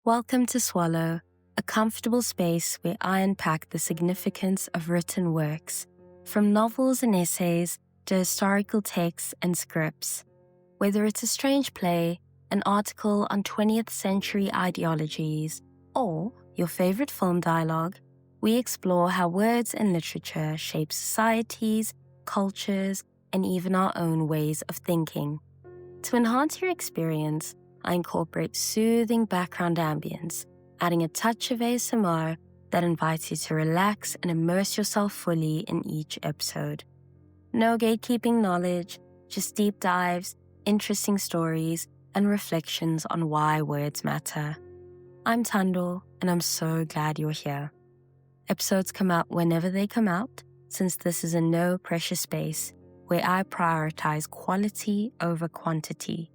Welcome to Swallow, a comfortable space where I unpack the significance of written works, from novels and essays to historical texts and scripts. Whether it's a strange play, an article on 20th century ideologies, or your favorite film dialogue, we explore how words and literature shape societies, cultures, and even our own ways of thinking. To enhance your experience, I incorporate soothing background ambience, adding a touch of ASMR that invites you to relax and immerse yourself fully in each episode. No gatekeeping knowledge, just deep dives, interesting stories, and reflections on why words matter. I'm Tando, and I'm so glad you're here. Episodes come out whenever they come out, since this is a no-pressure space where I prioritize quality over quantity.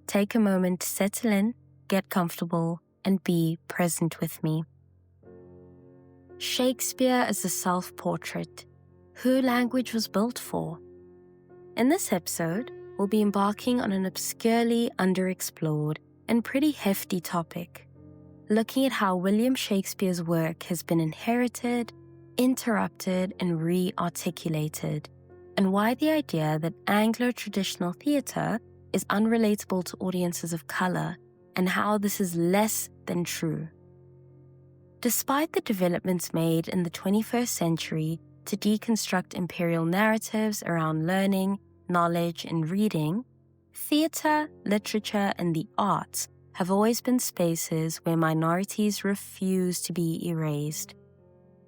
Take a moment to settle in, get comfortable, and be present with me. Shakespeare is a self-portrait. Who language was built for? In this episode, we'll be embarking on an obscurely underexplored and pretty hefty topic, looking at how William Shakespeare's work has been inherited, interrupted, and re-articulated, and why the idea that Anglo-traditional theatre is unrelatable to audiences of color, and how this is less than true. Despite the developments made in the 21st century to deconstruct imperial narratives around learning, knowledge, and reading, theatre, literature, and the arts have always been spaces where minorities refuse to be erased.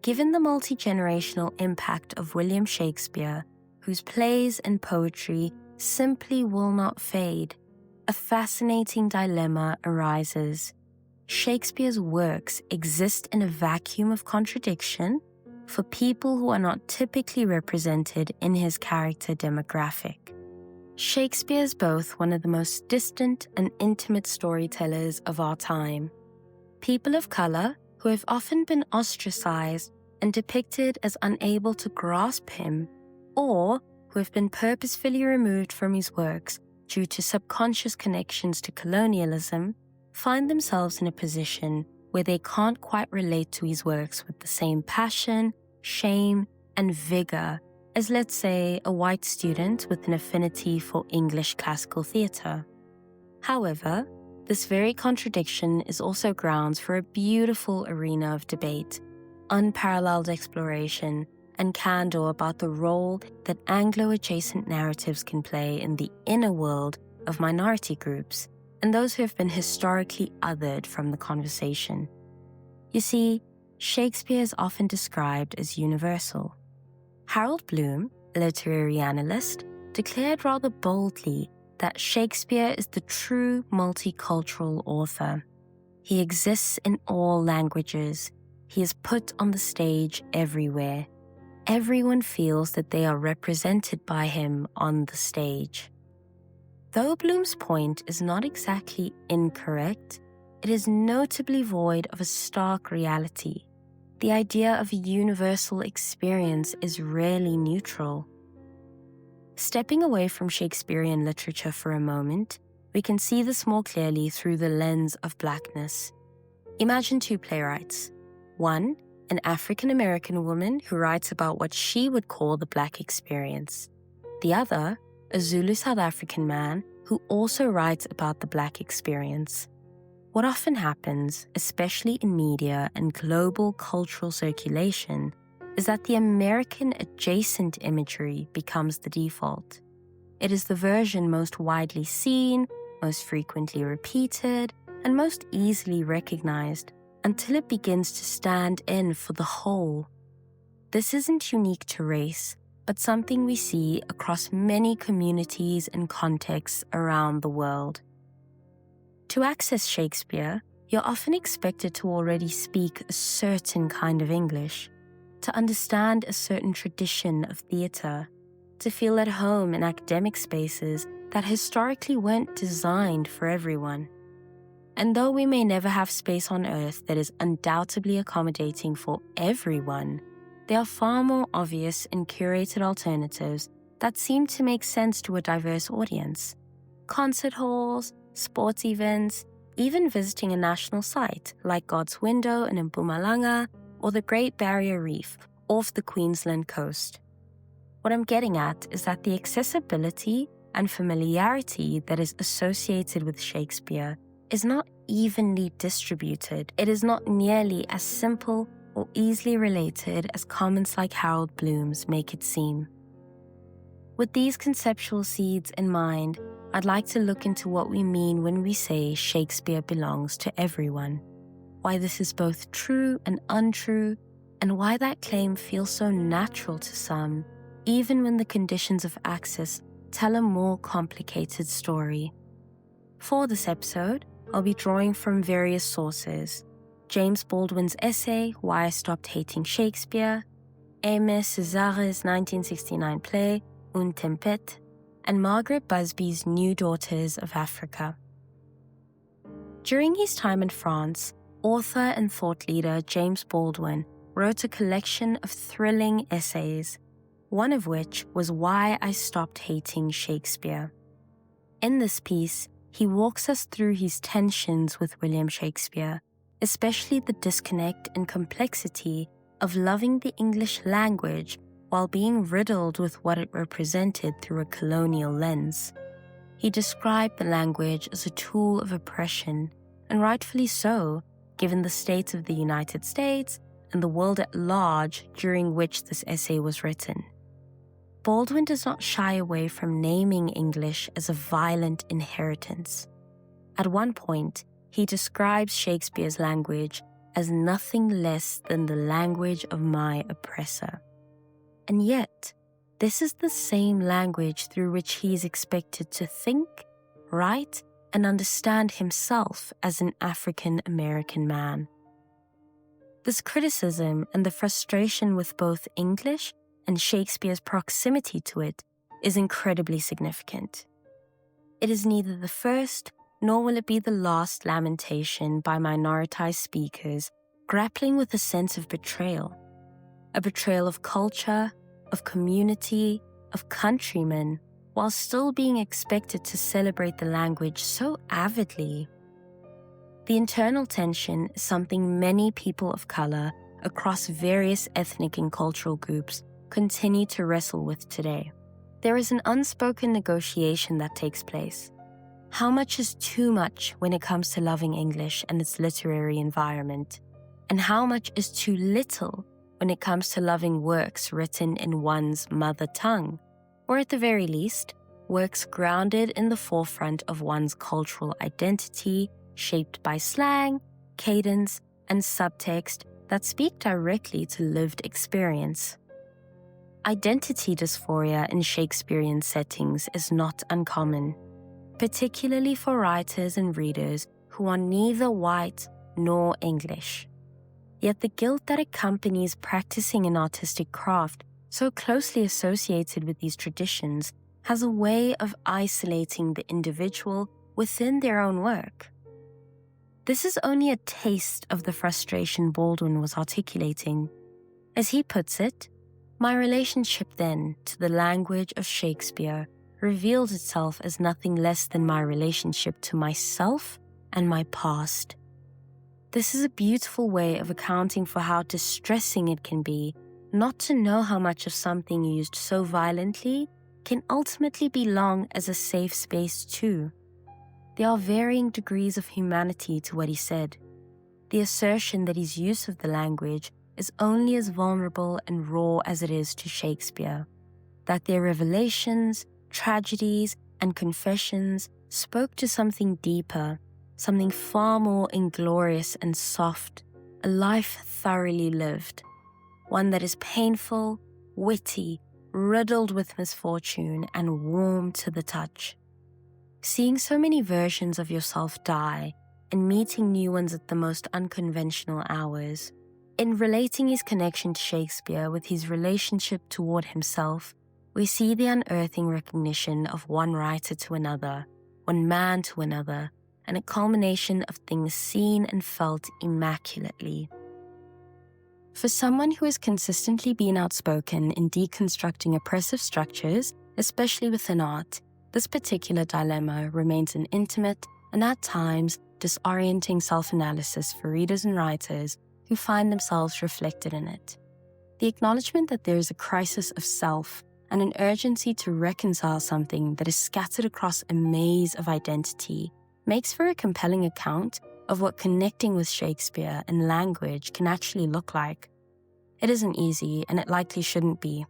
Given the multi-generational impact of William Shakespeare, whose plays and poetry simply will not fade, a fascinating dilemma arises. Shakespeare's works exist in a vacuum of contradiction for people who are not typically represented in his character demographic. Shakespeare is both one of the most distant and intimate storytellers of our time. People of color who have often been ostracized and depicted as unable to grasp him, or who have been purposefully removed from his works due to subconscious connections to colonialism, find themselves in a position where they can't quite relate to his works with the same passion, shame, and vigor as, let's say, a white student with an affinity for English classical theatre. However, this very contradiction is also grounds for a beautiful arena of debate, unparalleled exploration, and candor about the role that Anglo-adjacent narratives can play in the inner world of minority groups and those who have been historically othered from the conversation. You see, Shakespeare is often described as universal. Harold Bloom, a literary analyst, declared rather boldly that Shakespeare is the true multicultural author. He exists in all languages. He is put on the stage everywhere. Everyone feels that they are represented by him on the stage. Though Bloom's point is not exactly incorrect, it is notably void of a stark reality. The idea of a universal experience is rarely neutral. Stepping away from Shakespearean literature for a moment, we can see this more clearly through the lens of blackness. Imagine two playwrights. One, an African-American woman who writes about what she would call the Black experience. The other, a Zulu South African man who also writes about the Black experience. What often happens, especially in media and global cultural circulation, is that the American adjacent imagery becomes the default. It is the version most widely seen, most frequently repeated, and most easily recognized, until it begins to stand in for the whole. This isn't unique to race, but something we see across many communities and contexts around the world. To access Shakespeare, you're often expected to already speak a certain kind of English, to understand a certain tradition of theatre, to feel at home in academic spaces that historically weren't designed for everyone. And though we may never have space on Earth that is undoubtedly accommodating for everyone, there are far more obvious and curated alternatives that seem to make sense to a diverse audience. Concert halls, sports events, even visiting a national site like God's Window in Mpumalanga or the Great Barrier Reef off the Queensland coast. What I'm getting at is that the accessibility and familiarity that is associated with Shakespeare is not evenly distributed. It is not nearly as simple or easily related as comments like Harold Bloom's make it seem. With these conceptual seeds in mind, I'd like to look into what we mean when we say Shakespeare belongs to everyone, why this is both true and untrue, and why that claim feels so natural to some, even when the conditions of access tell a more complicated story. For this episode, I'll be drawing from various sources: James Baldwin's essay, Why I Stopped Hating Shakespeare, Aimé Césare's 1969 play, Une Tempête, and Margaret Busby's New Daughters of Africa. During his time in France, author and thought leader James Baldwin wrote a collection of thrilling essays, one of which was Why I Stopped Hating Shakespeare. In this piece, he walks us through his tensions with William Shakespeare, especially the disconnect and complexity of loving the English language while being riddled with what it represented through a colonial lens. He described the language as a tool of oppression, and rightfully so, given the state of the United States and the world at large during which this essay was written. Baldwin does not shy away from naming English as a violent inheritance. At one point, he describes Shakespeare's language as nothing less than the language of my oppressor. And yet, this is the same language through which he is expected to think, write, and understand himself as an African American man. This criticism and the frustration with both English and Shakespeare's proximity to it is incredibly significant. It is neither the first nor will it be the last lamentation by minoritized speakers grappling with a sense of betrayal. A betrayal of culture, of community, of countrymen, while still being expected to celebrate the language so avidly. The internal tension is something many people of color across various ethnic and cultural groups continue to wrestle with today. There is an unspoken negotiation that takes place. How much is too much when it comes to loving English and its literary environment? And how much is too little when it comes to loving works written in one's mother tongue, or at the very least, works grounded in the forefront of one's cultural identity, shaped by slang, cadence, and subtext that speak directly to lived experience. Identity dysphoria in Shakespearean settings is not uncommon, particularly for writers and readers who are neither white nor English. Yet the guilt that accompanies practicing an artistic craft so closely associated with these traditions has a way of isolating the individual within their own work. This is only a taste of the frustration Baldwin was articulating. As he puts it, my relationship then to the language of Shakespeare revealed itself as nothing less than my relationship to myself and my past. This is a beautiful way of accounting for how distressing it can be not to know how much of something used so violently can ultimately belong as a safe space too. There are varying degrees of humanity to what he said. The assertion that his use of the language is only as vulnerable and raw as it is to Shakespeare, that their revelations, tragedies, and confessions spoke to something deeper, something far more inglorious and soft, a life thoroughly lived, one that is painful, witty, riddled with misfortune, and warm to the touch. Seeing so many versions of yourself die and meeting new ones at the most unconventional hours, in relating his connection to Shakespeare with his relationship toward himself, we see the unearthing recognition of one writer to another, one man to another, and a culmination of things seen and felt immaculately. For someone who has consistently been outspoken in deconstructing oppressive structures, especially within art, this particular dilemma remains an intimate and at times disorienting self-analysis for readers and writers who find themselves reflected in it. The acknowledgement that there is a crisis of self and an urgency to reconcile something that is scattered across a maze of identity makes for a compelling account of what connecting with Shakespeare and language can actually look like. It isn't easy, and it likely shouldn't be.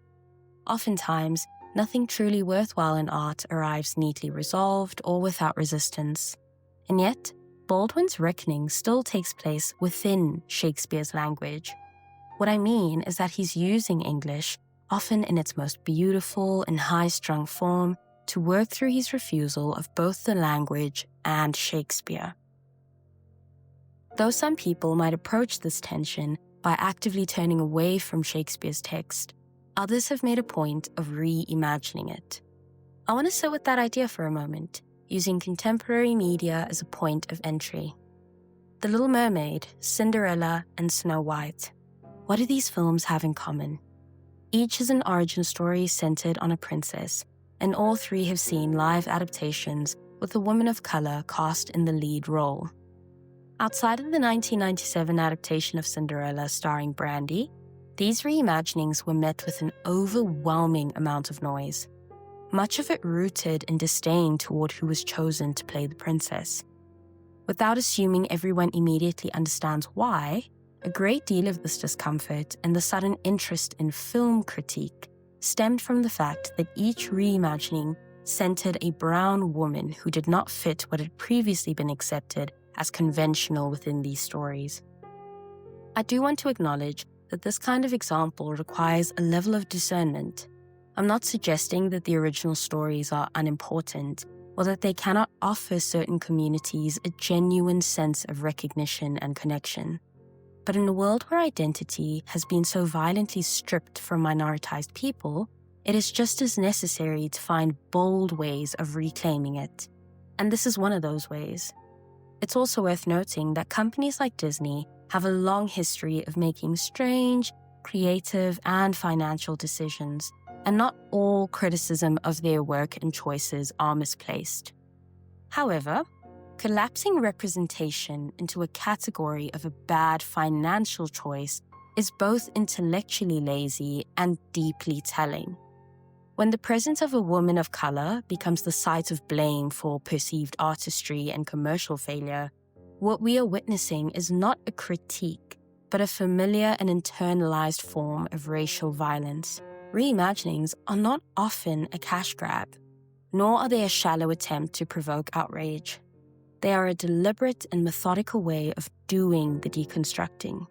Oftentimes, nothing truly worthwhile in art arrives neatly resolved or without resistance. And yet, Baldwin's reckoning still takes place within Shakespeare's language. What I mean is that he's using English, often in its most beautiful and high-strung form, to work through his refusal of both the language and Shakespeare. Though some people might approach this tension by actively turning away from Shakespeare's text, others have made a point of reimagining it. I want to sit with that idea for a moment, using contemporary media as a point of entry. The Little Mermaid, Cinderella, and Snow White. What do these films have in common? Each is an origin story centered on a princess, and all three have seen live adaptations with a woman of color cast in the lead role. Outside of the 1997 adaptation of Cinderella starring Brandy, these reimaginings were met with an overwhelming amount of noise, much of it rooted in disdain toward who was chosen to play the princess. Without assuming everyone immediately understands why, a great deal of this discomfort and the sudden interest in film critique stemmed from the fact that each reimagining centered a brown woman who did not fit what had previously been accepted as conventional within these stories. I do want to acknowledge that this kind of example requires a level of discernment. I'm not suggesting that the original stories are unimportant or that they cannot offer certain communities a genuine sense of recognition and connection. But in a world where identity has been so violently stripped from minoritized people, it is just as necessary to find bold ways of reclaiming it. And this is one of those ways. It's also worth noting that companies like Disney have a long history of making strange, creative, and financial decisions, and not all criticism of their work and choices are misplaced. However, collapsing representation into a category of a bad financial choice is both intellectually lazy and deeply telling. When the presence of a woman of color becomes the site of blame for perceived artistry and commercial failure, what we are witnessing is not a critique, but a familiar and internalized form of racial violence. Reimaginings are not often a cash grab, nor are they a shallow attempt to provoke outrage. They are a deliberate and methodical way of doing the deconstructing,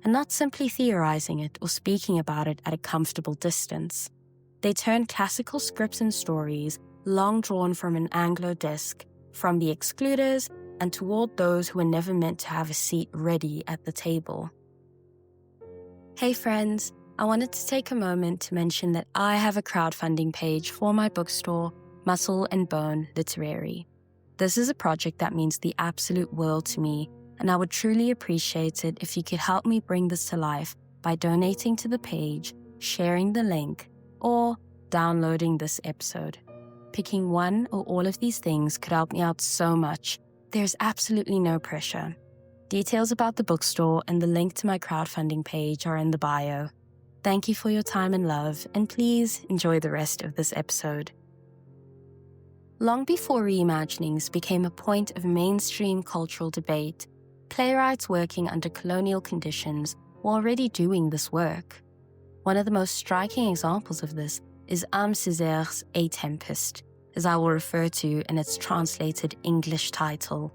and not simply theorizing it or speaking about it at a comfortable distance. They turn classical scripts and stories, long drawn from an Anglo desk, from the excluders and toward those who were never meant to have a seat ready at the table. Hey friends, I wanted to take a moment to mention that I have a crowdfunding page for my bookstore, Muscle and Bone Literary. This is a project that means the absolute world to me, and I would truly appreciate it if you could help me bring this to life by donating to the page, sharing the link, or downloading this episode. Picking one or all of these things could help me out so much. There's absolutely no pressure. Details about the bookstore and the link to my crowdfunding page are in the bio. Thank you for your time and love, and please enjoy the rest of this episode. Long before reimaginings became a point of mainstream cultural debate, playwrights working under colonial conditions were already doing this work. One of the most striking examples of this is Césare's A Tempest, as I will refer to in its translated English title.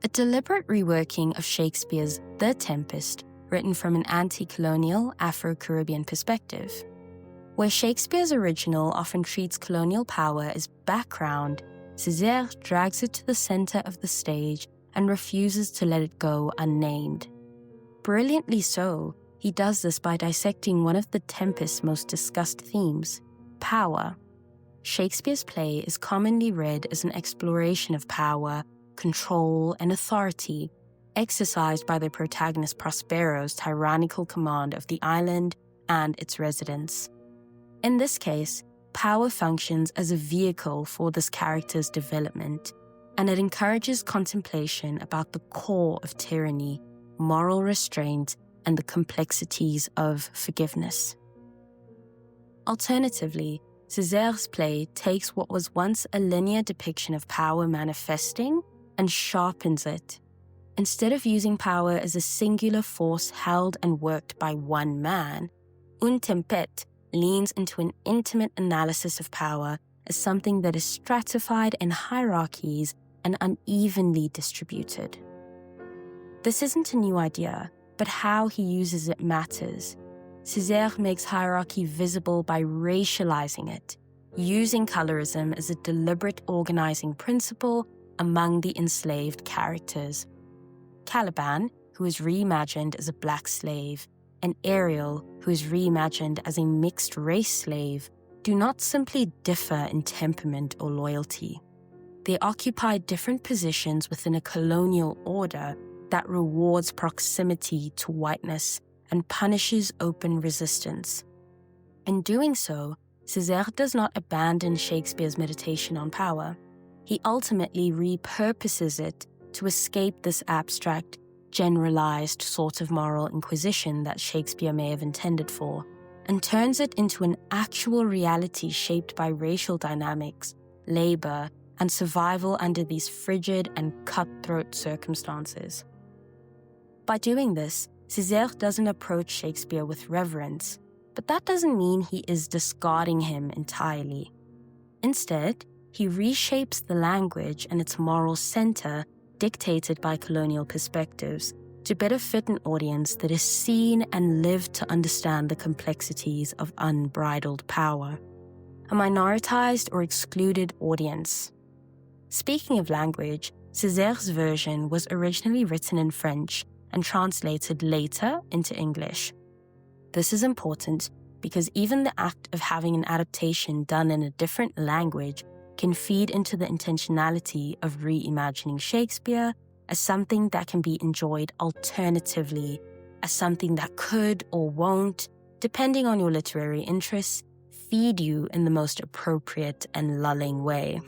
A deliberate reworking of Shakespeare's The Tempest, written from an anti-colonial Afro-Caribbean perspective. Where Shakespeare's original often treats colonial power as background, Césare drags it to the center of the stage and refuses to let it go unnamed. Brilliantly so, he does this by dissecting one of the Tempest's most discussed themes, power. Shakespeare's play is commonly read as an exploration of power, control, and authority, exercised by the protagonist Prospero's tyrannical command of the island and its residents. In this case, power functions as a vehicle for this character's development, and it encourages contemplation about the core of tyranny, moral restraint, and the complexities of forgiveness. Alternatively, Césare's play takes what was once a linear depiction of power manifesting and sharpens it. Instead of using power as a singular force held and worked by one man, Un Tempête leans into an intimate analysis of power as something that is stratified in hierarchies and unevenly distributed. This isn't a new idea, but how he uses it matters. Césaire makes hierarchy visible by racializing it, using colorism as a deliberate organizing principle among the enslaved characters. Caliban, who is reimagined as a black slave, and Ariel, who is reimagined as a mixed-race slave, do not simply differ in temperament or loyalty. They occupy different positions within a colonial order that rewards proximity to whiteness and punishes open resistance. In doing so, Césaire does not abandon Shakespeare's meditation on power. He ultimately repurposes it to escape this abstract, generalized sort of moral inquisition that Shakespeare may have intended for, and turns it into an actual reality shaped by racial dynamics, labor, and survival under these frigid and cutthroat circumstances. By doing this, Césaire doesn't approach Shakespeare with reverence, but that doesn't mean he is discarding him entirely. Instead, he reshapes the language and its moral center dictated by colonial perspectives to better fit an audience that is seen and lived to understand the complexities of unbridled power. A minoritized or excluded audience. Speaking of language, Césaire's version was originally written in French and translated later into English. This is important because even the act of having an adaptation done in a different language can feed into the intentionality of reimagining Shakespeare as something that can be enjoyed alternatively, as something that could or won't, depending on your literary interests, feed you in the most appropriate and lulling way.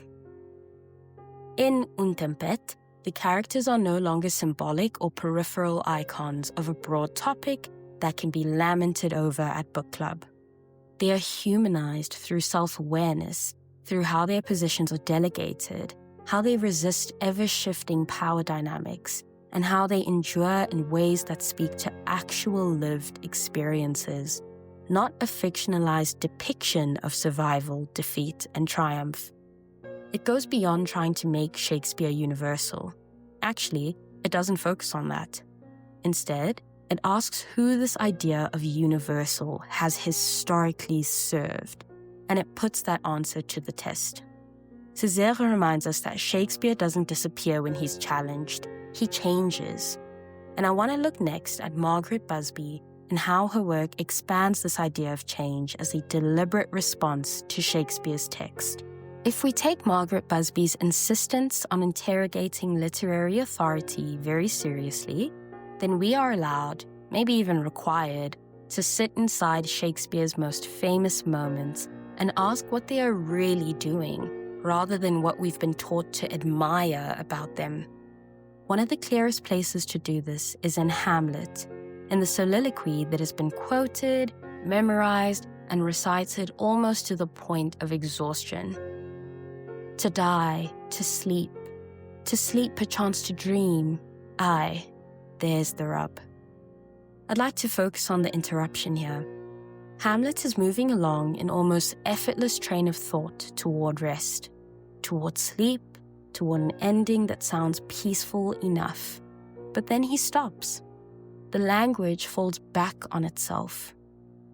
In Un Tempête, the characters are no longer symbolic or peripheral icons of a broad topic that can be lamented over at book club. They are humanized through self-awareness, through how their positions are delegated, how they resist ever-shifting power dynamics, and how they endure in ways that speak to actual lived experiences, not a fictionalized depiction of survival, defeat, and triumph. It goes beyond trying to make Shakespeare universal. Actually, it doesn't focus on that. Instead, it asks who this idea of universal has historically served, and it puts that answer to the test. Césaire reminds us that Shakespeare doesn't disappear when he's challenged, he changes. And I want to look next at Margaret Busby and how her work expands this idea of change as a deliberate response to Shakespeare's text. If we take Margaret Busby's insistence on interrogating literary authority very seriously, then we are allowed, maybe even required, to sit inside Shakespeare's most famous moments and ask what they are really doing, rather than what we've been taught to admire about them. One of the clearest places to do this is in Hamlet, in the soliloquy that has been quoted, memorized, and recited almost to the point of exhaustion. To die, to sleep perchance to dream, aye, there's the rub. I'd like to focus on the interruption here. Hamlet is moving along in almost effortless train of thought toward rest, toward sleep, toward an ending that sounds peaceful enough. But then he stops. The language falls back on itself.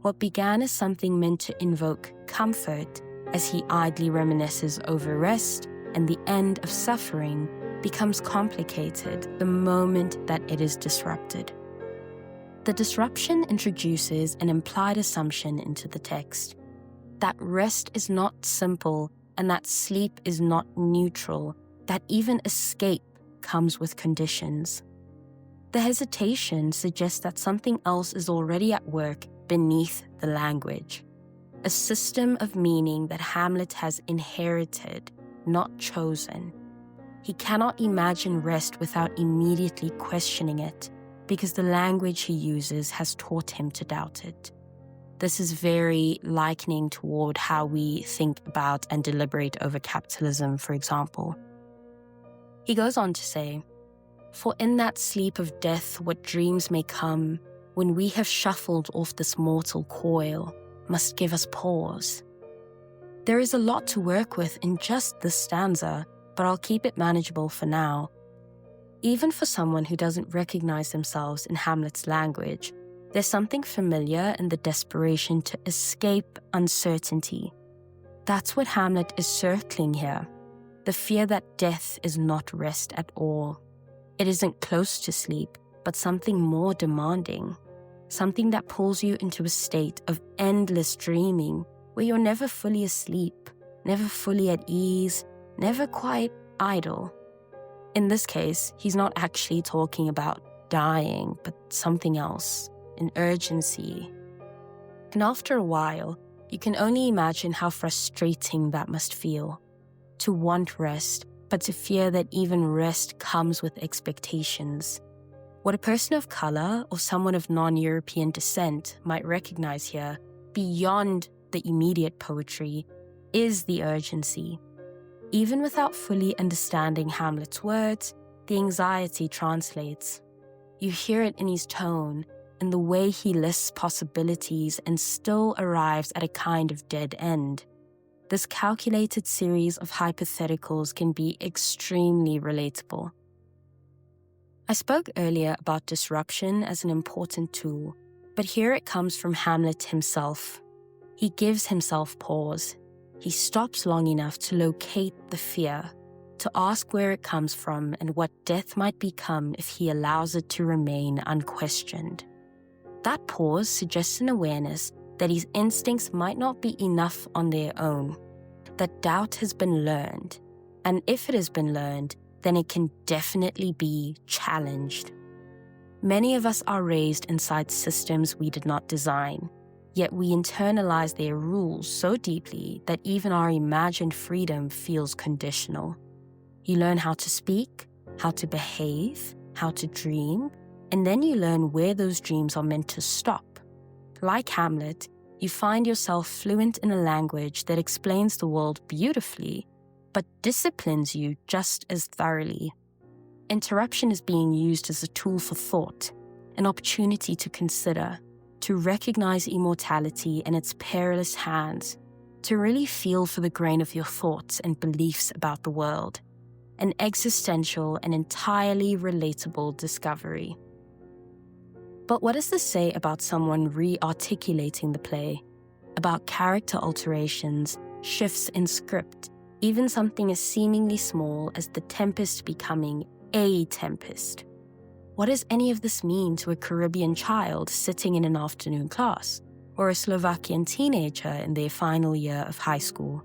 What began as something meant to invoke comfort as he idly reminisces over rest and the end of suffering becomes complicated the moment that it is disrupted. The disruption introduces an implied assumption into the text, that rest is not simple and that sleep is not neutral, that even escape comes with conditions. The hesitation suggests that something else is already at work beneath the language, a system of meaning that Hamlet has inherited, not chosen. He cannot imagine rest without immediately questioning it, because the language he uses has taught him to doubt it. This is very likening toward how we think about and deliberate over capitalism, for example. He goes on to say, "For in that sleep of death what dreams may come, when we have shuffled off this mortal coil, must give us pause." There is a lot to work with in just this stanza, but I'll keep it manageable for now. Even for someone who doesn't recognize themselves in Hamlet's language, there's something familiar in the desperation to escape uncertainty. That's what Hamlet is circling here, the fear that death is not rest at all. It isn't close to sleep, but something more demanding, something that pulls you into a state of endless dreaming where you're never fully asleep, never fully at ease, never quite idle. In this case, he's not actually talking about dying, but something else, an urgency. And after a while, you can only imagine how frustrating that must feel. To want rest, but to fear that even rest comes with expectations. What a person of color or someone of non-European descent might recognize here, beyond the immediate poetry, is the urgency. Even without fully understanding Hamlet's words, the anxiety translates. You hear it in his tone, in the way he lists possibilities and still arrives at a kind of dead end. This calculated series of hypotheticals can be extremely relatable. I spoke earlier about disruption as an important tool, but here it comes from Hamlet himself. He gives himself pause. He stops long enough to locate the fear, to ask where it comes from and what death might become if he allows it to remain unquestioned. That pause suggests an awareness that his instincts might not be enough on their own, that doubt has been learned, and if it has been learned, then it can definitely be challenged. Many of us are raised inside systems we did not design, yet we internalize their rules so deeply that even our imagined freedom feels conditional. You learn how to speak, how to behave, how to dream, and then you learn where those dreams are meant to stop. Like Hamlet, you find yourself fluent in a language that explains the world beautifully, but disciplines you just as thoroughly. Interruption is being used as a tool for thought, an opportunity to consider, to recognize immortality in its perilous hands, to really feel for the grain of your thoughts and beliefs about the world, an existential and entirely relatable discovery. But what does this say about someone re-articulating the play, about character alterations, shifts in script, even something as seemingly small as the tempest becoming a tempest? What does any of this mean to a Caribbean child sitting in an afternoon class, or a Slovakian teenager in their final year of high school?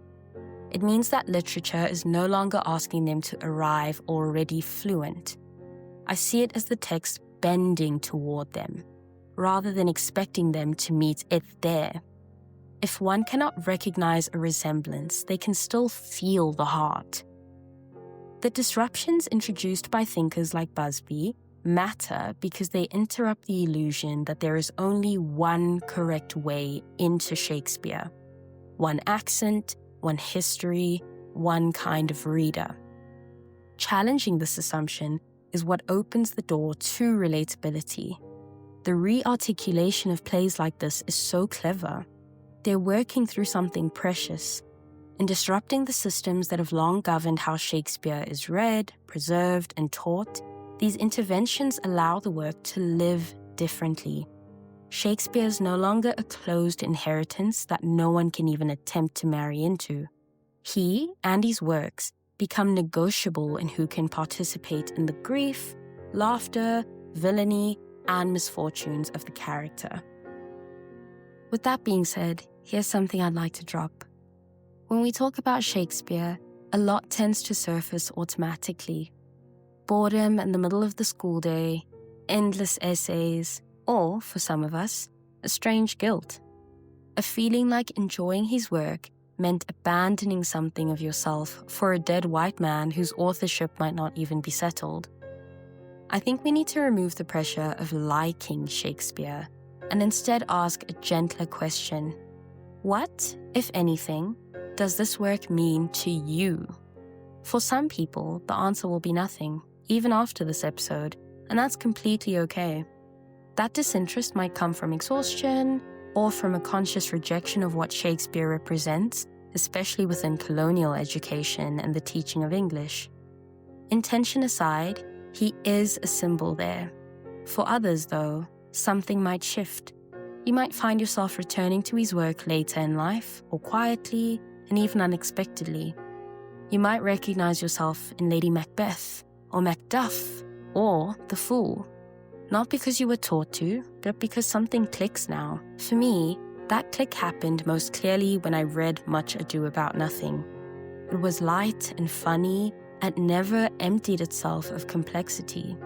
It means that literature is no longer asking them to arrive already fluent. I see it as the text bending toward them, rather than expecting them to meet it there. If one cannot recognize a resemblance, they can still feel the heart. The disruptions introduced by thinkers like Busby matter because they interrupt the illusion that there is only one correct way into Shakespeare, one accent, one history, one kind of reader. Challenging this assumption is what opens the door to relatability. The re-articulation of plays like this is so clever. They're working through something precious. In disrupting the systems that have long governed how Shakespeare is read, preserved, and taught, these interventions allow the work to live differently. Shakespeare is no longer a closed inheritance that no one can even attempt to marry into. He and his works become negotiable in who can participate in the grief, laughter, villainy, and misfortunes of the character. With that being said, here's something I'd like to drop. When we talk about Shakespeare, a lot tends to surface automatically. Boredom in the middle of the school day, endless essays, or, for some of us, a strange guilt. A feeling like enjoying his work meant abandoning something of yourself for a dead white man whose authorship might not even be settled. I think we need to remove the pressure of liking Shakespeare and instead ask a gentler question. What, if anything, does this work mean to you? For some people, the answer will be nothing, even after this episode, and that's completely okay. That disinterest might come from exhaustion or from a conscious rejection of what Shakespeare represents, especially within colonial education and the teaching of English. Intention aside, he is a symbol there. For others, though, something might shift. You might find yourself returning to his work later in life, or quietly, and even unexpectedly. You might recognize yourself in Lady Macbeth, or Macduff, or The Fool. Not because you were taught to, but because something clicks now. For me, that click happened most clearly when I read Much Ado About Nothing. It was light and funny, and never emptied itself of complexity.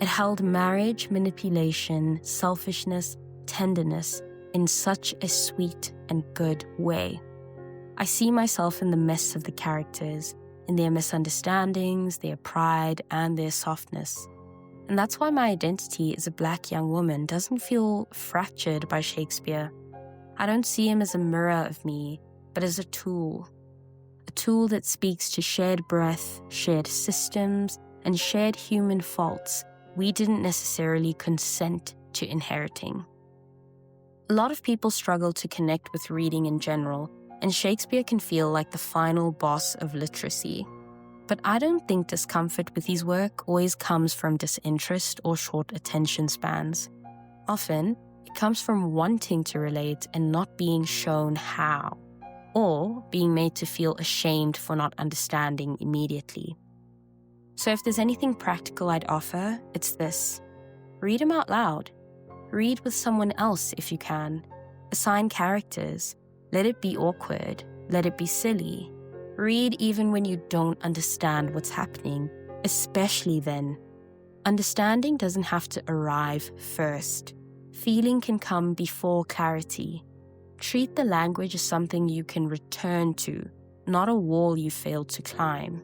It held marriage, manipulation, selfishness, tenderness in such a sweet and good way. I see myself in the mess of the characters, in their misunderstandings, their pride, and their softness. And that's why my identity as a Black young woman doesn't feel fractured by Shakespeare. I don't see him as a mirror of me, but as a tool that speaks to shared breath, shared systems, and shared human faults we didn't necessarily consent to inheriting. A lot of people struggle to connect with reading in general, and Shakespeare can feel like the final boss of literacy. But I don't think discomfort with his work always comes from disinterest or short attention spans. Often, it comes from wanting to relate and not being shown how, or being made to feel ashamed for not understanding immediately. So if there's anything practical I'd offer, it's this. Read him out loud. Read with someone else if you can. Assign characters. Let it be awkward. Let it be silly. Read even when you don't understand what's happening, especially then. Understanding doesn't have to arrive first. Feeling can come before clarity. Treat the language as something you can return to, not a wall you failed to climb.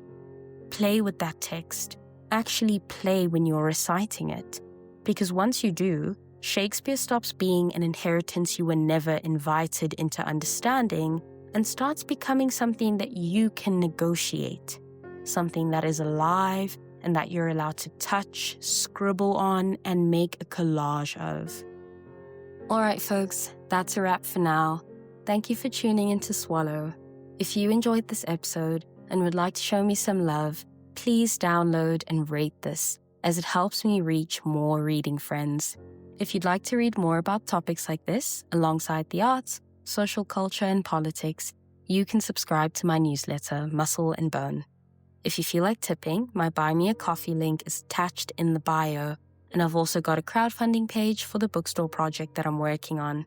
Play with that text. Actually play when you're reciting it. Because once you do, Shakespeare stops being an inheritance you were never invited into understanding and starts becoming something that you can negotiate. Something that is alive and that you're allowed to touch, scribble on, and make a collage of. Alright folks, that's a wrap for now. Thank you for tuning in to Swallow. If you enjoyed this episode and would like to show me some love, please download and rate this, as it helps me reach more reading friends. If you'd like to read more about topics like this, alongside the arts, social culture, and politics, you can subscribe to my newsletter, Muscle and Bone. If you feel like tipping, my Buy Me a Coffee link is attached in the bio, and I've also got a crowdfunding page for the bookstore project that I'm working on.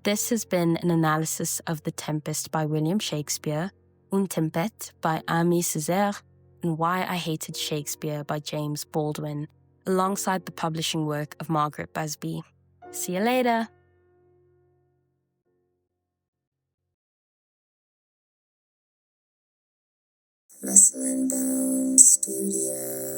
This has been an analysis of The Tempest by William Shakespeare, Une Tempête by Aimé Césaire, and Why I Hated Shakespeare by James Baldwin, alongside the publishing work of Margaret Busby. See you later! Muscle and Bone Studio.